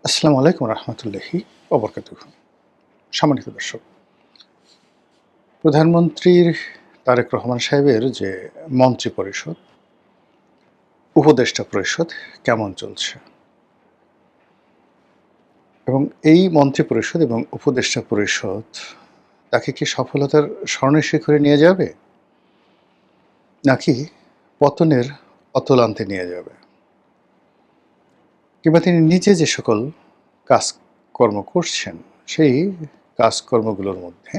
আসসালামু আলাইকুম রহমতুল্লাহি ওবরকাতুহ। সম্মানিত দর্শক, প্রধানমন্ত্রীর তারেক রহমান সাহেবের যে মন্ত্রী পরিষদ, উপদেষ্টা পরিষদ কেমন চলছে এবং এই মন্ত্রী পরিষদ এবং উপদেষ্টা পরিষদ তাকে কি সফলতার স্বর্ণ শিখরে নিয়ে যাবে, নাকি পতনের অতলান্তে নিয়ে যাবে, কিংবা তিনি নিজে যে সকল কাজকর্ম করছেন সেই কাজকর্মগুলোর মধ্যে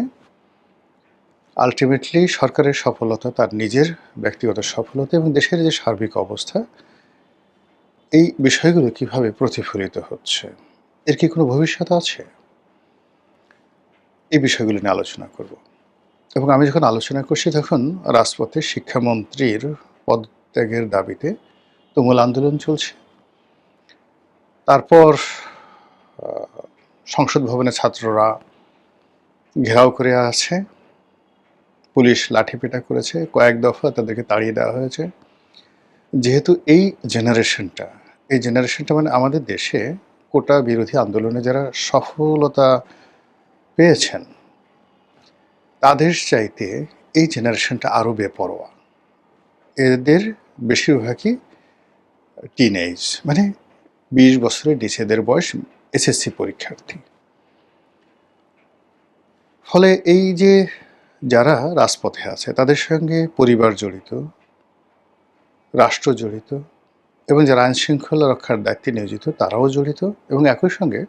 আলটিমেটলি সরকারের সফলতা, তার নিজের ব্যক্তিগত সফলতা এবং দেশের যে সার্বিক অবস্থা, এই বিষয়গুলো কিভাবে প্রতিফলিত হচ্ছে, এর কি কোনো ভবিষ্যৎ আছে? এই বিষয়গুলো নিয়ে আলোচনা করব। এবং আমি যখন আলোচনা করছি তখন রাজপথে শিক্ষামন্ত্রীর পদত্যাগের দাবিতে তুমুল আন্দোলন চলছে। তারপর সংসদ ভবনে ছাত্ররা ঘেরাও করে আছে, পুলিশ লাঠিপেটা করেছে, কয়েক দফা তাদেরকে তাড়িয়ে দেওয়া হয়েছে। যেহেতু এই জেনারেশনটা মানে আমাদের দেশে কোটা বিরোধী আন্দোলনে যারা সফলতা পেয়েছেন তাদের চাইতে এই জেনারেশনটা আরও বেপরোয়া। এদের বেশিরভাগই টিনেজ, মানে 20 বছরের নিচেদের বয়স, এসএসসি পরীক্ষার্থী। ফলে এই যে যারা রাজপথে আছে তাদের সঙ্গে পরিবার জড়িত, রাষ্ট্র জড়িত, এবং যারা আইনশৃঙ্খলা রক্ষার দায়িত্বে নিয়োজিত তারাও জড়িত, এবং একই সঙ্গে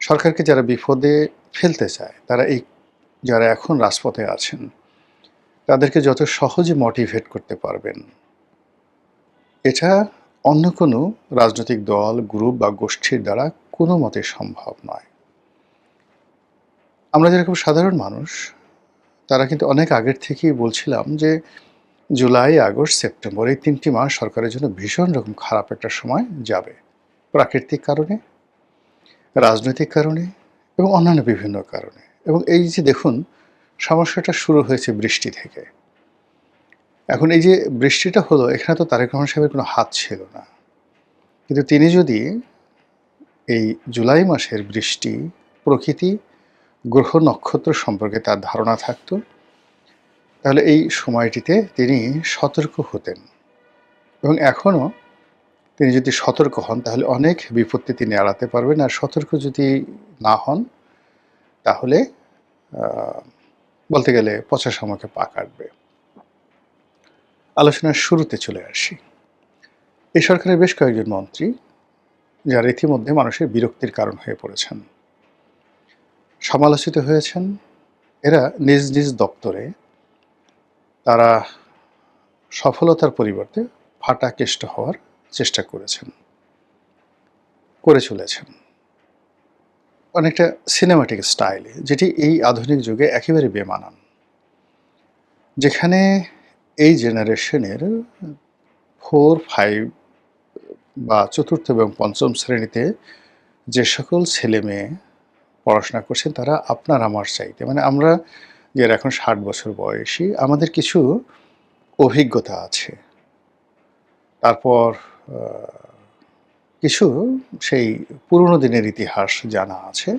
সরকারকে যারা বিপদে ফেলতে চায় তারা যারা এখন রাজপথে আছেন তাদেরকে যত সহজে মোটিভেট করতে পারবেন, এটা অন্য কোনো রাজনৈতিক দল, গ্রুপ বা গোষ্ঠীর দ্বারা কোনো মতে সম্ভব নয়। আমরা যেরকম সাধারণ মানুষ, তারা কিন্তু অনেক আগের থেকেই বলছিলাম যে জুলাই, আগস্ট, সেপ্টেম্বর এই 3টি মাস সরকারের জন্য ভীষণ রকম খারাপ একটা সময় যাবে, প্রাকৃতিক কারণে, রাজনৈতিক কারণে এবং অন্যান্য বিভিন্ন কারণে। এবং এই যে দেখুন, সমস্যাটা শুরু হয়েছে বৃষ্টি থেকে। এখন এই যে বৃষ্টিটা হলো, এখানে তো তারেক রহমান সাহেবের কোনো হাত ছিল না, কিন্তু তিনি যদি এই জুলাই মাসের বৃষ্টি, প্রকৃতি, গ্রহ নক্ষত্র সম্পর্কে তার ধারণা থাকতো, তাহলে এই সময়টিতে তিনি সতর্ক হতেন। এবং এখনও তিনি যদি সতর্ক হন তাহলে অনেক বিপত্তি তিনি এড়াতে পারবেন। আর সতর্ক যদি না হন তাহলে বলতে গেলে পচা শামুকে পা কাটবে। আলোচনার শুরুতে চলে আসি। এই সরকারের বেশ কয়েকজন মন্ত্রী যারা ইতিমধ্যে মানুষের বিরক্তির কারণ হয়ে পড়েছেন, সমালোচিত হয়েছেন। এরা নিজ নিজ দপ্তরে তারা সফলতার পরিবর্তে ফাটা কেষ্ট হওয়ার চেষ্টা করে চলেছেন, অনেকটা সিনেমাটিক স্টাইলে, যেটি এই আধুনিক যুগে একেবারে বেমানান। যেখানে এই জেনারেশনের 4, 5 বা চতুর্থ এবং পঞ্চম শ্রেণীতে যে সকল ছেলে মেয়ে পড়াশোনা করছেন তারা আপনার আমার চাইতে, মানে আমরা যারা এখন 60 বছর বয়সী, আমাদের কিছু অভিজ্ঞতা আছে, তারপর কিছু সেই পুরনো দিনের ইতিহাস জানা আছে,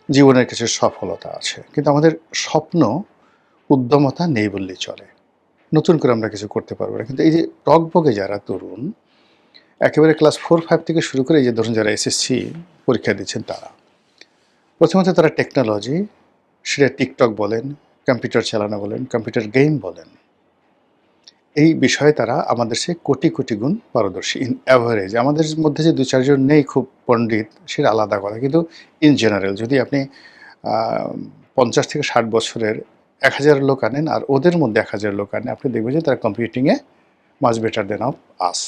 জীবনের কিছু সফলতা আছে, কিন্তু আমাদের স্বপ্ন, উদ্যমতা নেই বললেই চলে। নতুন করে আমরা কিছু করতে পারবো না। কিন্তু এই যে টগবগে যারা তরুণ, একেবারে ক্লাস 4, 5 থেকে শুরু করে এই যে ধরুন যারা এসএসসি পরীক্ষা দিচ্ছেন, তারা প্রথমত তারা টেকনোলজি, সেটা টিকটক বলেন, কম্পিউটার চালানো বলেন, কম্পিউটার গেম বলেন, এই বিষয়ে তারা আমাদের সে কোটি কোটি গুণ পারদর্শী ইন অ্যাভারেজ। আমাদের মধ্যে যে 2-4 জন নেই খুব পণ্ডিত, সেটা আলাদা কথা, কিন্তু ইন জেনারেল যদি আপনি 50 থেকে 60 বছরের 1000 লোক আনেন আর ওদের মধ্যে 1000 লোক আনেন, আপনি দেখবেন যে তারা কম্পিউটিংয়ে much better than of us.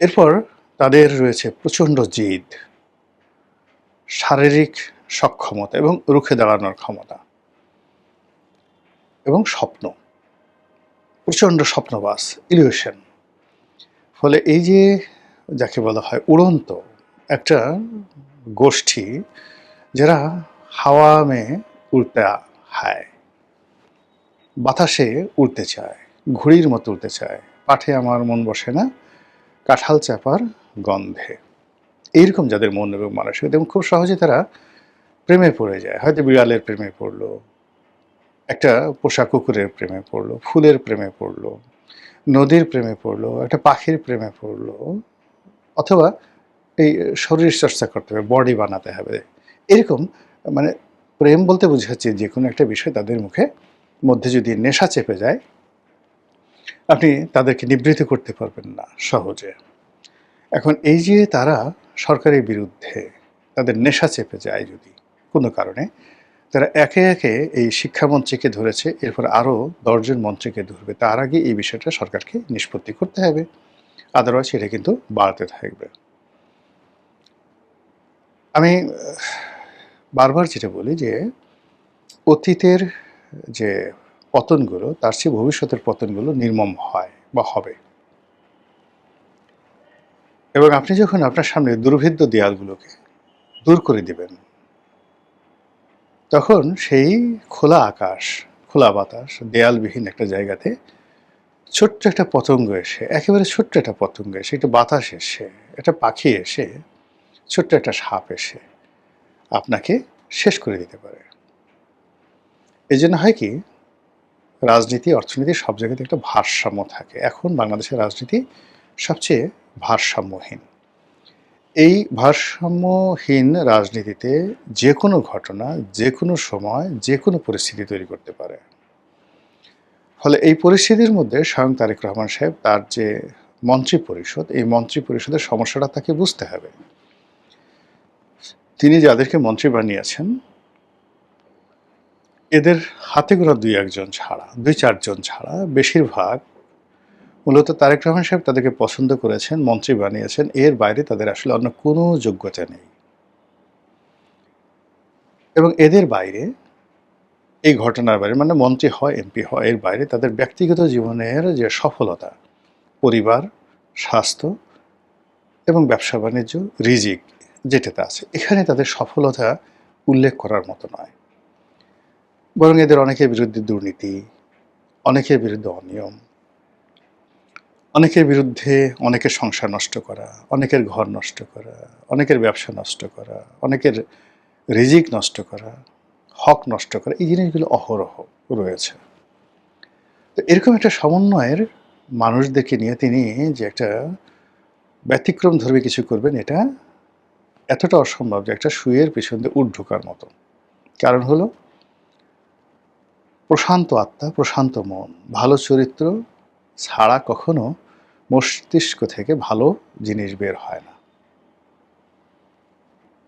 এরপর তাদের রয়েছে প্রচণ্ড জিদ, শারীরিক সক্ষমতা এবং রুখে দাঁড়ানোর ক্ষমতা এবং স্বপ্ন, প্রচণ্ড স্বপ্নবাস, ইলিউশন। ফলে এই যে যাকে বলা হয় উড়ন্ত একটা গোষ্ঠী, যারা হাওয়া মেয়ে উড়তে হায়, বাতাসে উড়তে চায়, ঘুড়ির মতো উড়তে চায়, পাঠে আমার মন বসে না, কাঁঠাল চাপার গন্ধে। এইরকম যাদের মন এবং মানসিকতা, এবং খুব সহজে তারা প্রেমে পড়ে যায়। হয়তো বিড়ালের প্রেমে পড়লো, একটা পোষা কুকুরের প্রেমে পড়লো, ফুলের প্রেমে পড়লো, নদীর প্রেমে পড়লো, একটা পাখির প্রেমে পড়লো, অথবা এই শরীরচর্চা করতে হবে, বডি বানাতে হবে। এরকম মানে প্রেম বলতে বোঝাচ্ছে যেকোনো একটা বিষয় তাদের মধ্যে যদি নেশা চেপে যায়, আপনি তাদেরকে নিবৃত্ত করতে পারবেন না সহজে। এখন এই যে তারা সরকারের বিরুদ্ধে তাদের নেশা চেপে যায় যদি কোনো কারণে, তারা একে একে এই শিক্ষামন্ত্রীকে ধরেছে, এরপর আরও ১০ জন মন্ত্রীকে ধরবে। তার আগে এই বিষয়টা সরকারকে নিষ্পত্তি করতে হবে, আদারওয়াইজ এটা কিন্তু বাড়তে থাকবে। আমি বারবার যেটা বলি যে অতীতের যে পতনগুলো তার চেয়ে ভবিষ্যতের পতনগুলো নির্মম হয় বা হবে। এবং আপনি যখন আপনার সামনে দুর্ভেদ্য দেয়ালগুলোকে দূর করে দিবেন, তখন সেই খোলা আকাশ, খোলা বাতাস, দেয়ালবিহীন একটা জায়গাতে ছোট্ট একটা পতঙ্গ এসে, একেবারে ছোট্ট একটা পতঙ্গ এসে, একটা বাতাস এসে, একটা পাখি এসে, ছোট্ট একটা সাপ এসে আপনাকে শেষ করে দিতে পারে। এই জন্য হয় কি, রাজনীতি, অর্থনীতি সব জায়গাতে একটা ভারসাম্য থাকে। এখন বাংলাদেশের রাজনীতি সবচেয়ে ভারসাম্যহীন। এই ভারসাম্যহীন রাজনীতিতে যে কোনো ঘটনা, যে কোনো সময়, যে কোনো পরিস্থিতি তৈরি করতে পারে। ফলে এই পরিস্থিতির মধ্যে স্বয়ং তারেক রহমান সাহেব তার যে মন্ত্রিপরিষদ, এই মন্ত্রিপরিষদের সমস্যাটা তাকে বুঝতে হবে। তিনি যাদেরকে মন্ত্রী বানিয়েছেন, এদের হাতে গোনা ২-১ জন ছাড়া, ২-৪ জন ছাড়া বেশিরভাগ মূলত তারেক রহমান সাহেব তাদেরকে পছন্দ করেছেন, মন্ত্রী বানিয়েছেন, এর বাইরে তাদের আসলে অন্য কোনো যোগ্যতা নেই। এবং এদের বাইরে, এই ঘটনার বাইরে, মানে মন্ত্রী হয়, এমপি হয়, এর বাইরে তাদের ব্যক্তিগত জীবনের যে সফলতা, পরিবার, স্বাস্থ্য এবং ব্যবসা বাণিজ্য, রিজিক যেটাতে আছে, এখানে তাদের সফলতা উল্লেখ করার মতো নয়। বরং এদের অনেকের বিরুদ্ধে দুর্নীতি, অনেকের বিরুদ্ধে অনিয়ম, অনেকের বিরুদ্ধে অনেকের সংসার নষ্ট করা, অনেকের ঘর নষ্ট করা, অনেকের ব্যবসা নষ্ট করা, অনেকের রিজিক নষ্ট করা, হক নষ্ট করা, এই জিনিসগুলো অহরহ রয়েছে। তো এরকম একটা সমন্বয়ের মানুষদেরকে নিয়ে তিনি যে একটা ব্যতিক্রম ধর্মী কিছু করবেন, এটা এতটা অসম্ভব যে একটা সুইয়ের পিছন দিয়ে উট ঢোকার মতো। কারণ হলো প্রশান্ত আত্মা, প্রশান্ত মন, ভালো চরিত্র ছাড়া কখনো মস্তিষ্ক থেকে ভালো জিনিস বের হয় না।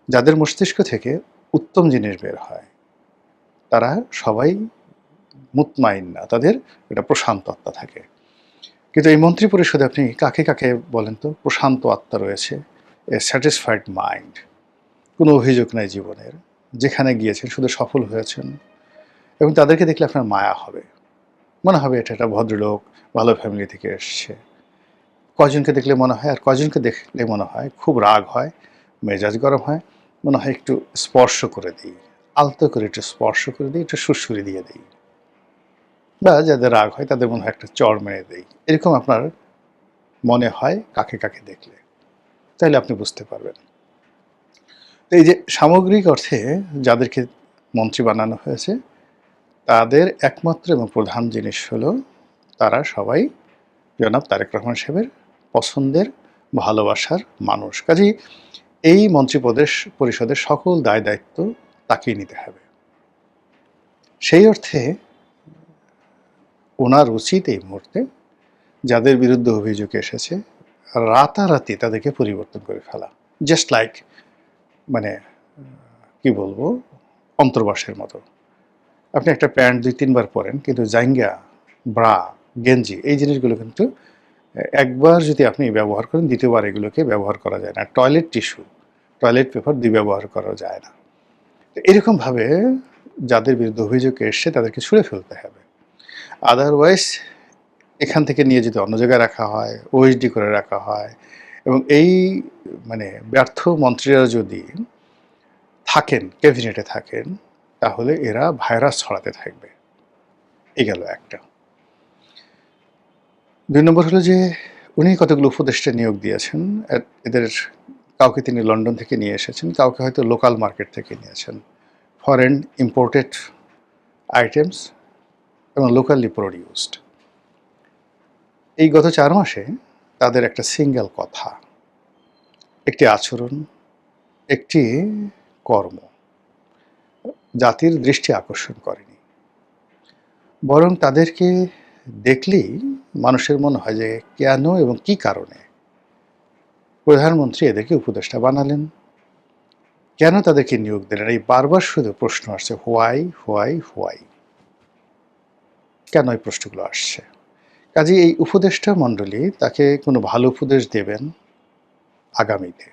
যাদের মস্তিষ্ক থেকে উত্তম জিনিস বের হয়, তারা সবাই মুতমাইন না, তাদের একটা প্রশান্ত আত্মা থাকে। কিন্তু এই মন্ত্রী পরিষদে আপনি কাকে কাকে বলেন তো প্রশান্ত আত্মা রয়েছে, এ স্যাটিসফাইড মাইন্ড, কোনো অভিযোগ নাই জীবনের, যেখানে গিয়েছেন শুধু সফল হয়েছেন, এবং তাদেরকে দেখলে আপনার মায়া হবে, মনে হবে এটা একটা ভদ্রলোক, ভালো ফ্যামিলি থেকে এসছে। কজনকে দেখলে মনে হয়, আর কজনকে দেখলে মনে হয় খুব রাগ হয়, মেজাজ গরম হয়, মনে হয় একটু স্পর্শ করে দিই, আলতো করে একটু স্পর্শ করে দিই, একটু সুড়সুড়ি দিয়ে দিই, বা যাদের রাগ হয় তাদের মনে হয় একটা চড় মেরে দিই। এরকম আপনার মনে হয় কাকে কাকে দেখলে, তাহলে আপনি বুঝতে পারবেন। তো এই যে সামগ্রিক অর্থে যাদেরকে মন্ত্রী বানানো হয়েছে, তাদের একমাত্র এবং প্রধান জিনিস হলো তারা সবাই জনাব তারেক রহমান সাহেবের পছন্দের, ভালোবাসার মানুষ। কাজেই এই পরিষদের সকল দায় দায়িত্ব তাকেই নিতে হবে। সেই অর্থে ওনার উচিত এই মুহূর্তে যাদের বিরুদ্ধে অভিযোগ এসেছে রাতারাতি তাদেরকে পরিবর্তন করে ফেলা। জাস্ট লাইক, মানে কি বলবো, অন্তর্বাসের মতো। আপনি একটা প্যান্ট ২-৩ বার পরেন, কিন্তু জাইঙ্গা, ব্রা, গেঞ্জি এই জিনিসগুলো কিন্তু একবার যদি আপনি ব্যবহার করেন, দ্বিতীয়বার এগুলোকে ব্যবহার করা যায় না। টয়লেট টিস্যু, টয়লেট পেপার ব্যবহার করা যায় না। তো এরকমভাবে যাদের বিরুদ্ধে অভিযোগ এসছে তাদেরকে ছুঁড়ে ফেলতে হবে। আদারওয়াইজ এখান থেকে নিয়ে যদি অন্য জায়গায় রাখা হয়, ওএসডি করে রাখা হয়, এবং এই মানে ব্যর্থ মন্ত্রীরা যদি থাকেন, ক্যাবিনেটে থাকেন, তাহলে এরা ভাইরাস ছড়াতে থাকবে। এই গেল একটা। ২ নম্বর হলো যে উনি কতগুলো উপদেষ্টা নিয়োগ দিয়েছেন, এদের কাউকে তিনি লন্ডন থেকে নিয়ে এসেছেন, কাউকে হয়তো লোকাল মার্কেট থেকে নিয়েছেন। ফরেন ইম্পোর্টেড আইটেমস এবং লোকালি প্রডিউসড। এই গত 4 মাসে তাদের একটা সিঙ্গেল কথা, একটি আচরণ, একটি কর্ম জাতির দৃষ্টি আকর্ষণ করেনি। বরং তাদেরকে দেখলেই মানুষের মনে হয় যে কেন এবং কী কারণে প্রধানমন্ত্রী এদেরকে উপদেষ্টা বানালেন, কেন তাদেরকে নিয়োগ দিলেন। এই বারবার শুধু প্রশ্ন আসছে, হোয়াই হোয়াই হোয়াই, কেন এই প্রশ্নগুলো আসছে। কাজেই এই উপদেষ্টা মণ্ডলী তাকে কোনো ভালো উপদেশ দেবেন আগামীতে,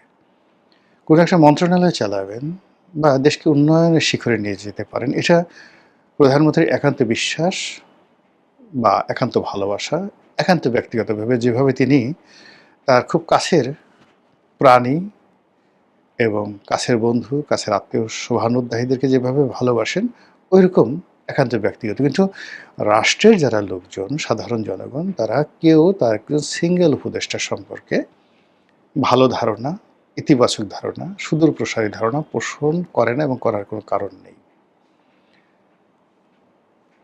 কোনো একটা মন্ত্রণালয় চালাবেন বা দেশকে উন্নয়নের শিখরে নিয়ে যেতে পারেন, এটা প্রধানমন্ত্রীর একান্ত বিশ্বাস বা একান্ত ভালোবাসা, একান্ত ব্যক্তিগতভাবে যেভাবে তিনি তার খুব কাছের প্রাণী এবং কাছের বন্ধু, কাছের আত্মীয় শুভানুধ্যায়ীদেরকে যেভাবে ভালোবাসেন, ওইরকম একান্ত ব্যক্তিগত। কিন্তু রাষ্ট্রের যারা লোকজন, সাধারণ জনগণ, তারা কেউ তার একজন সিঙ্গেল উপদেষ্টা সম্পর্কে ভালো ধারণা, ইতিবাচক ধারণা, সুদূর প্রসারী ধারণা পোষণ করে না এবং করার কোনো কারণ নেই।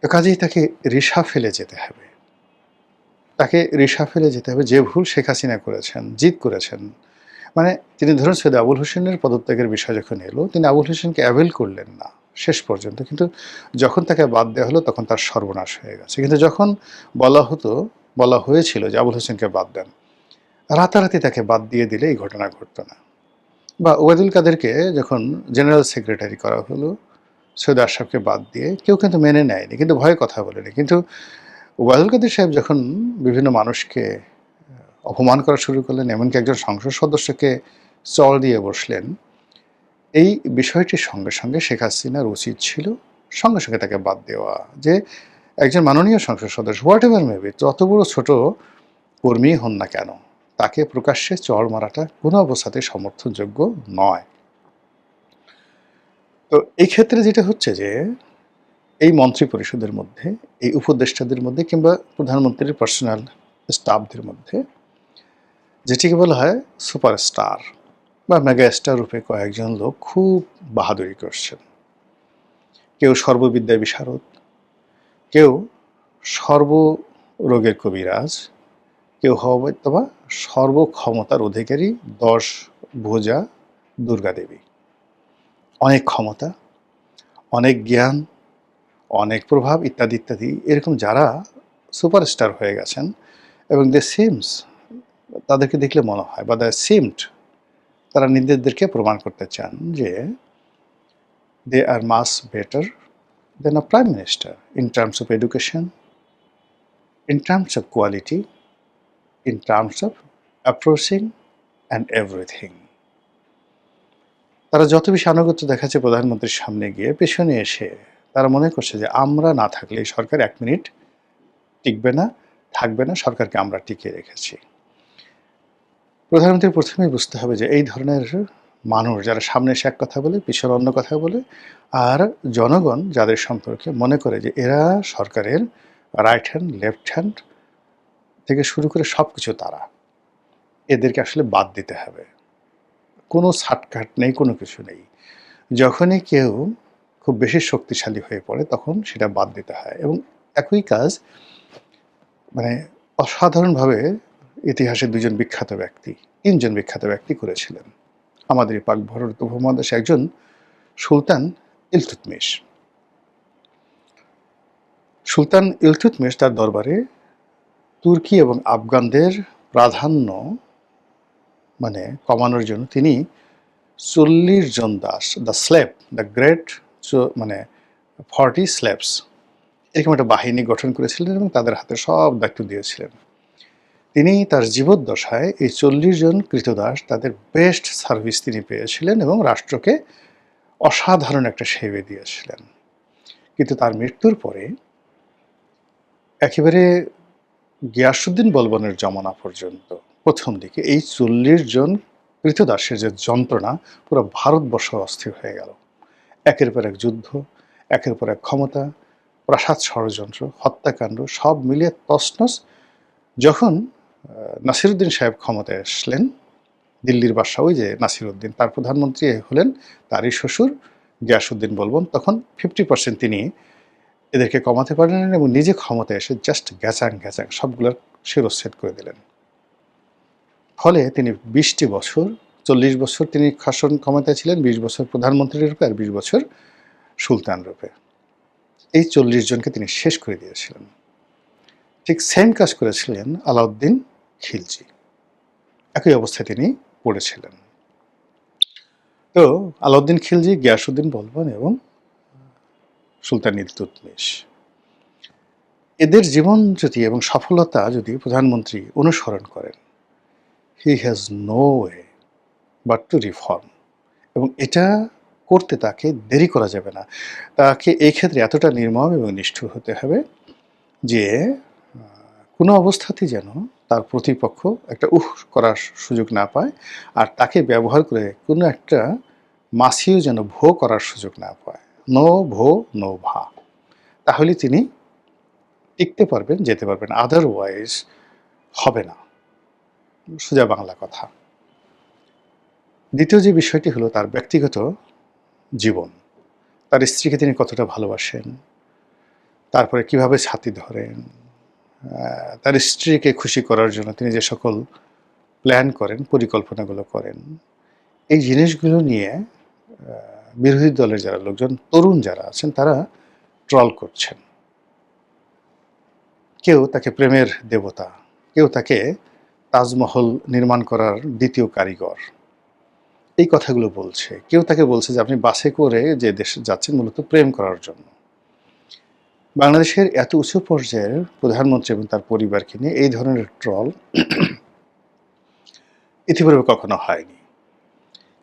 তো কাজেই তাকে রিশাফেলে যেতে হবে। তাকে রিশাফেলে যেতে হবে। যে ভুল শেখ হাসিনা করেছেন, জিদ করেছেন, মানে তিনি ধরুন সৈয়দ আবুল হোসেনের পদত্যাগের বিষয় যখন এলো, তিনি আবুল হোসেনকে অ্যাভেল করলেন না শেষ পর্যন্ত। কিন্তু যখন তাকে বাদ দেওয়া হলো তখন তার সর্বনাশ হয়ে গেছে। কিন্তু যখন বলা হয়েছিল যে আবুল হোসেনকে বাদ দেন, রাতারাতি তাকে বাদ দিয়ে দিলে এই ঘটনা ঘটতো না। বা ওবায়দুল কাদেরকে যখন জেনারেল সেক্রেটারি করা হলো, সৈয়দ আশরাফকে বাদ দিয়ে, কেউ কিন্তু মেনে নেয়নি, কিন্তু ভয়ে কথা বলেনি। কিন্তু ওবায়দুল কাদের সাহেব যখন বিভিন্ন মানুষকে অপমান করা শুরু করলেন, এমনকি একজন সংসদ সদস্যকে চল দিয়ে বসলেন, এই বিষয়টির সঙ্গে সঙ্গে শেখ হাসিনার উচিত ছিল সঙ্গে সঙ্গে তাকে বাদ দেওয়া। যে একজন মাননীয় সংসদ সদস্য, হোয়াট এভার মেবি, যত বড় ছোট কর্মী হন না কেন, তাকে প্রকাশ্যে চড় মারাটা কোনো অবস্থাতেই সমর্থনযোগ্য নয়। তো এই ক্ষেত্রে যেটা হচ্ছে যে এই মন্ত্রী পরিষদের মধ্যে, এই উপদেষ্টাদের মধ্যে কিংবা প্রধানমন্ত্রীর পার্সোনাল স্টাফদের মধ্যে যেটিকে বলা হয় সুপারস্টার বা মেগাস্টার রূপে কয়েকজন লোক খুব বাহাদুরি করছেন। কেউ সর্ববিদ্যায় বিশারদ, কেউ সর্বরোগের কবিরাজ, কেউ হয়তো বা সর্বক্ষমতার অধিকারী 10 ভুজা দুর্গা দেবী। অনেক ক্ষমতা, অনেক জ্ঞান, অনেক প্রভাব ইত্যাদি ইত্যাদি, এরকম যারা সুপারস্টার হয়ে গেছেন এবং তাদেরকে দেখলে মনে হয় বা তারা নিজেদেরকে প্রমাণ করতে চান যে they are much better than a prime minister in terms of education, in terms of quality, in terms of approaching and everything. তারা যত বেশি আনুগত্য দেখাচ্ছে প্রধানমন্ত্রীর সামনে গিয়ে, পেছনে এসে তারা মনে করছে যে আমরা না থাকলে এই সরকার 1 মিনিট টিকবে না, থাকবে না, সরকারকে আমরা টিকিয়ে রেখেছি। প্রধানমন্ত্রী প্রথমেই বুঝতে হবে যে এই ধরনের মানুষ যারা সামনে এসে এক কথা বলে, পিছনে অন্য কথা বলে, আর জনগণ যাদের সম্পর্কে মনে করে যে এরা সরকারের রাইট হ্যান্ড, লেফট হ্যান্ড থেকে শুরু করে সব কিছু তারা, এদেরকে আসলে বাদ দিতে হবে। কোনো ছাটকাট নেই, কোনো কিছু নেই। যখনই কেউ খুব বেশি শক্তিশালী হয়ে পড়ে তখন সেটা বাদ দিতে হয়। এবং একই কাজ মানে অসাধারণভাবে ইতিহাসে 2 বিখ্যাত ব্যক্তি, 3 জন বিখ্যাত ব্যক্তি করেছিলেন। আমাদের এই পাক ভারত উপমহাদেশে একজন সুলতান ইলতুৎমিশ। সুলতান ইলতুৎমিশ তার দরবারে তুর্কি এবং আফগানদের প্রাধান্য কমানোর জন্য তিনি 40 জন দাস, দ্য গ্রেট 40 স্লেভস, এরকম একটা বাহিনী গঠন করেছিলেন এবং তাদের হাতে সব দায়িত্ব দিয়েছিলেন। তিনি তার জীবদ্দশায় এই 40 জন কৃতদাস, তাদের বেস্ট সার্ভিস তিনি পেয়েছিলেন এবং রাষ্ট্রকে অসাধারণ একটা সেবা দিয়েছিলেন। কিন্তু তার মৃত্যুর পরে একেবারে গিয়াসউদ্দিন বলবনের জমানা পর্যন্ত প্রথম দিকে এই 40 জন কৃতদাসের যে যন্ত্রণা, পুরো ভারতবর্ষ অস্থির হয়ে গেল। একের পর এক যুদ্ধ, একের পর এক ক্ষমতা, প্রাসাদ ষড়যন্ত্র, হত্যাকাণ্ড, সব মিলিয়ে তছনছ। যখন নাসিরুদ্দিন সাহেব ক্ষমতায় আসলেন, দিল্লির বাদশাহ ওই যে নাসিরউদ্দিন, তার প্রধানমন্ত্রী হলেন তারই শ্বশুর গিয়াসউদ্দিন বলবন। তখন 50% তিনি এদেরকে কমাতে পারলেন এবং নিজে ক্ষমতায় এসে জাস্ট গ্যাচাং গ্যাচাং সবগুলোর শিরচ্ছেদ করে দিলেন। ফলে তিনি 20টি বছর, 40 বছর তিনি শাসন ক্ষমতায় ছিলেন, 20 বছর প্রধানমন্ত্রী রূপে আর 20 বছর সুলতান রূপে। এই 40 জনকে তিনি শেষ করে দিয়েছিলেন। ঠিক সেম কাজ করেছিলেন আলাউদ্দিন খিলজি, একই অবস্থায় তিনি পড়েছিলেন। তো আলাউদ্দিন খিলজি, গিয়াসউদ্দিন বলবন এবং সুলতান ইলতুৎমিশ, এদের জীবন যদি এবং সফলতা যদি প্রধানমন্ত্রী অনুসরণ করেন, he has no way but to reform, এবং এটা করতে তাকে দেরি করা যাবে না। তাকে এই ক্ষেত্রে এতটা নির্মম এবং নিষ্ঠুর হতে হবে যে কোনো অবস্থাতেই যেন তার প্রতিপক্ষ একটা করার সুযোগ না পায়, আর তাকে ব্যবহার করে কোনো একটা মাসিও যেন ভো করার সুযোগ না পায়। নো ভো নো ভা, তাহলে তিনি টিকতে পারবেন, যেতে পারবেন, আদারওয়াইজ হবে না। সোজা বাংলা কথা। দ্বিতীয় যে বিষয়টি হলো তার ব্যক্তিগত জীবন। তার স্ত্রীকে তিনি কতটা ভালোবাসেন, তারপরে কিভাবে ছাতি ধরেন, তার স্ত্রীকে খুশি করার জন্য তিনি যে সকল প্ল্যান করেন, পরিকল্পনাগুলো করেন, এই জিনিসগুলো নিয়ে বিরোধী দলের যারা লোকজন, তরুণ যারা আছেন, তারা ট্রল করছেন। কেউ তাকে প্রেমের দেবতা, কেউ তাকে তাজমহল নির্মাণ করার দ্বিতীয় কারিগর, এই কথাগুলো বলছে। কেউ তাকে বলছে যে আপনি বাসে করে যে দেশে যাচ্ছেন মূলত প্রেম করার জন্য। বাংলাদেশের এত উঁচু পর্যায়ের প্রধানমন্ত্রী এবং তার পরিবারকে নিয়ে এই ধরনের ট্রল ইতিপূর্বে কখনো হয়নি।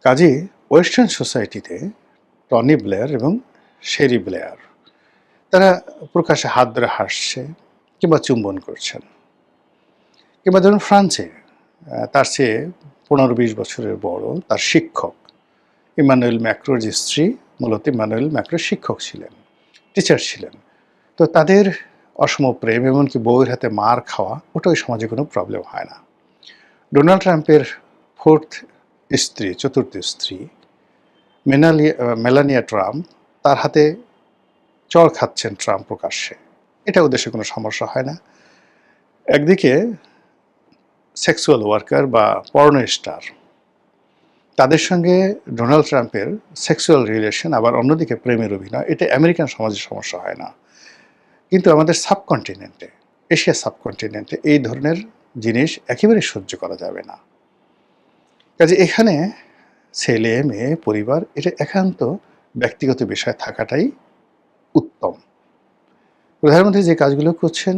কাজে ওয়েস্টার্ন সোসাইটিতে টনি ব্লেয়ার এবং শেরি ব্লেয়ার তারা প্রকাশ্যে হাত ধরে হাসছে কিংবা চুম্বন করছেন। কিংবা ধরুন ফ্রান্সে তার চেয়ে 15-20 বছরের বড় তার শিক্ষক ইমানুয়েল ম্যাক্রোর স্ত্রী, মূলত ইমানুয়েল ম্যাক্রোর শিক্ষক ছিলেন, টিচার ছিলেন। তো তাদের অসম প্রেম, এমনকি বউয়ের হাতে মার খাওয়া, ওটা ওই সমাজে কোনো প্রবলেম হয় না। ডোনাল্ড ট্রাম্পের চতুর্থ স্ত্রী মেলানিয়া ট্রাম্প, তার হাতে চড় খাচ্ছেন ট্রাম্প প্রকাশ্যে, এটা ওদেশে কোনো সমস্যা হয় না। একদিকে সেক্সুয়াল ওয়ার্কার বা পর্ন স্টার, তাদের সঙ্গে ডোনাল্ড ট্রাম্পের সেক্সুয়াল রিলেশন, আবার অন্যদিকে প্রেমের অভিনয়, এটা আমেরিকান সমাজে সমস্যা হয় না। কিন্তু আমাদের সাবকন্টিনেন্টে, এশিয়া সাবকন্টিনেন্টে এই ধরনের জিনিস একেবারে সহ্য করা যাবে না। কাজে এখানে ছেলে মেয়ে পরিবার, এটা একান্ত ব্যক্তিগত বিষয় থাকাটাই উত্তম। প্রধানমন্ত্রী যে কাজগুলো করছেন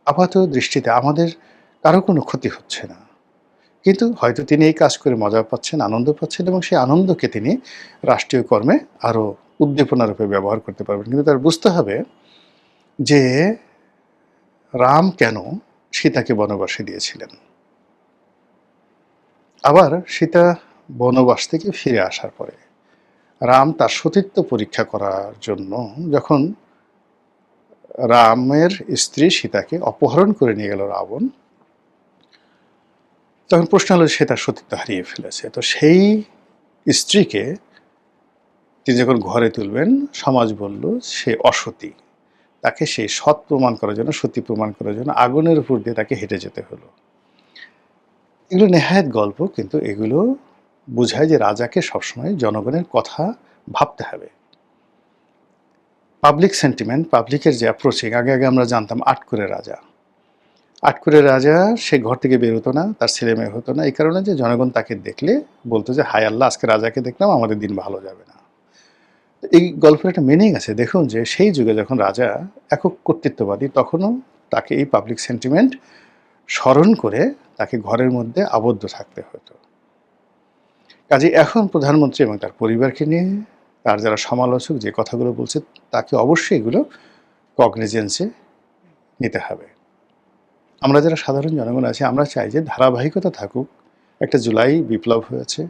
আপাত দৃষ্টিতে আমাদের কারো কোনো ক্ষতি হচ্ছে না, কিন্তু হয়তো তিনি এই কাজ করে মজা পাচ্ছেন, আনন্দ পাচ্ছেন, এবং সেই আনন্দকে তিনি রাষ্ট্রীয় কর্মে আরও উদ্দীপনারূপে ব্যবহার করতে পারবেন। কিন্তু তার বুঝতে হবে যে রাম কেন সীতাকে বনবাসে দিয়েছিলেন। আবার সীতা বনবাস থেকে ফিরে আসার পরে রাম তার সতীত্ব পরীক্ষা করার জন্য যখন রামের স্ত্রী সীতাকে অপহরণ করে নিয়ে গেল রাবণ, তখন প্রশ্ন হলো সে তার সতীত্ব হারিয়ে ফেলেছে। তো সেই স্ত্রীকে তিনি যখন ঘরে তুলবেন, সমাজ বলল সে অসতী, তাকে সেই সৎ প্রমাণ করার জন্য, সতী প্রমাণ করার জন্য আগুনের উপর দিয়ে তাকে হেঁটে যেতে হলো। এগুলো নেহায়েত গল্প, কিন্তু এগুলো বোঝায় যে রাজাকে সবসময় জনগণের কথা ভাবতে হবে। পাবলিক সেন্টিমেন্ট, পাবলিকের যে অ্যাপ্রোচিং, আগে আমরা জানতাম আটকুরে রাজা, আটকুরে রাজা সে ঘর থেকে বের হতো না, তার ছেলে মেয়ে হতো না, এই কারণে যে জনগণ তাকে দেখলে বলতো যে হায় আল্লাহ, আজকে রাজাকে দেখলাম, আমাদের দিন ভালো যাবে না। এই গল্পের একটা মিনিং আছে। দেখুন যে সেই যুগে যখন রাজা একক কর্তৃত্ববাদী, তখনও তাকে এই পাবলিক সেন্টিমেন্ট স্মরণ করে তাকে ঘরের মধ্যে আবদ্ধ থাকতে হতো। কাজে এখন প্রধানমন্ত্রী এবং তার পরিবারকে নিয়ে তার যারা সমালোচক যে কথাগুলো বলছে, তাকে অবশ্যই এগুলো কগনিজেন্সে নিতে হবে। আমরা যারা সাধারণ জনগণ আছি, আমরা চাই যে ধারাবাহিকতা থাকুক। একটা জুলাই বিপ্লব হয়েছে,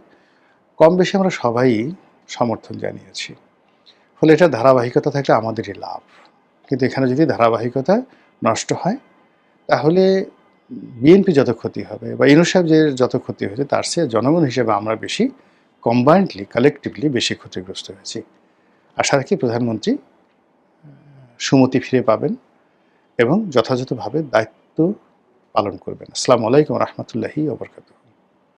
কম বেশি আমরা সবাই সমর্থন জানিয়েছি, ফলে এটা ধারাবাহিকতা থাকলে আমাদেরই লাভ। কিন্তু এখানে যদি ধারাবাহিকতা নষ্ট হয়, তাহলে বিএনপি যত ক্ষতি হবে বা ইউনূস সাহেব যে যত ক্ষতি হয়েছে তার চেয়ে জনগণ হিসেবে আমরা বেশি কম্বাইন্ডলি কালেকটিভলি বেশি ক্ষতিগ্রস্ত হয়েছি। আশা রাখি প্রধানমন্ত্রী সুমতি ফিরে পাবেন এবং যথাযথভাবে দায়িত্ব পালন করবেন। আসসালামু আলাইকুম রহমতুল্লাহি ওয়া বারাকাতুহু।